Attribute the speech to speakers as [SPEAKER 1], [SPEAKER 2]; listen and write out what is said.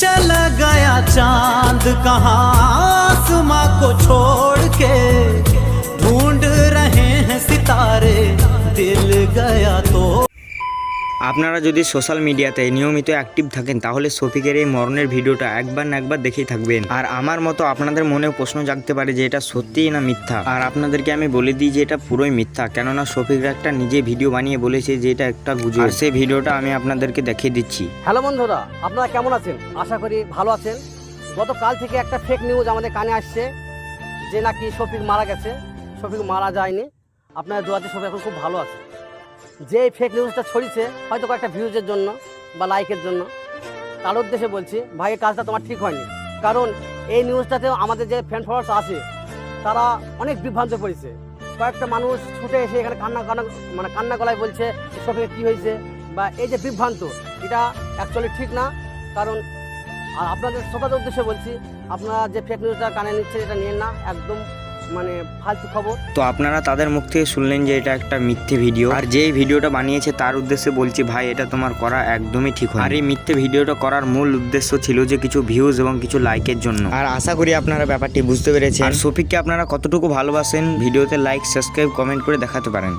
[SPEAKER 1] चला गया चांद कहाँ आसमां को छोड़ के, ढूंढ रहे हैं सितारे दिल गया तो।
[SPEAKER 2] আপনারা যদি সোশ্যাল মিডিয়াতে নিয়মিত অ্যাক্টিভ থাকেন তাহলে শফিকের এই মরণের ভিডিওটা একবার না একবার দেখেই থাকবেন। আর আমার মতো আপনাদের মনেও প্রশ্ন জাগতে পারে যে এটা সত্যিই না মিথ্যা। আর আপনাদেরকে আমি বলে দিই যে এটা পুরোই মিথ্যা, কেননা শফিকরা একটা নিজে ভিডিও বানিয়ে বলেছে যে এটা একটা গুজব। আর সেই ভিডিওটা আমি আপনাদেরকে দেখিয়ে দিচ্ছি।
[SPEAKER 3] হ্যালো বন্ধুরা, আপনারা কেমন আছেন? আশা করি ভালো আছেন। গতকাল থেকে একটা ফেক নিউজ আমাদের কানে আসছে যে নাকি শফিক মারা গেছে। শফিক মারা যায়নি, আপনারা দোয়াতে শফিক এখন খুব ভালো আছে। যে ফেক নিউজটা ছড়িয়েছে হয়তো কয়েকটা ভিউজের জন্য বা লাইকের জন্য, তার উদ্দেশ্যে বলছি ভাই এই কাজটা তোমার ঠিক হয়নি। কারণ এই নিউজটাতেও আমাদের যে ফ্যান ফলোয়ার্স আছে তারা অনেক বিভ্রান্ত পড়েছে। কয়েকটা মানুষ ছুটে এসে এখানে কান্না গলায় বলছে শফিকের কী হয়েছে, বা এই যে বিভ্রান্ত, এটা অ্যাকচুয়ালি ঠিক না। কারণ আর আপনাদের শ্রোতাদের উদ্দেশ্যে বলছি, আপনারা যে ফেক নিউজটা কানে নিচ্ছেন এটা নিয়েন না, একদম ফালতু খবর।
[SPEAKER 2] তো আপনারা তাদের মুখ থেকে শুনলেন যে এটা একটা মিথ্যে ভিডিও। আর যেই ভিডিওটা বানিয়েছে তার উদ্দেশ্যে বলছি ভাই এটা তোমার করা একদমই ঠিক হয়। আর এই মিথ্যে ভিডিওটা করার মূল উদ্দেশ্য ছিল যে কিছু ভিউজ এবং কিছু লাইকের জন্য। আর আশা করি আপনারা ব্যাপারটি বুঝতে পেরেছেন। আর শফিককে আপনারা কতটুকু ভালোবাসেন ভিডিওতে লাইক, সাবস্ক্রাইব, কমেন্ট করে দেখাতে পারেন।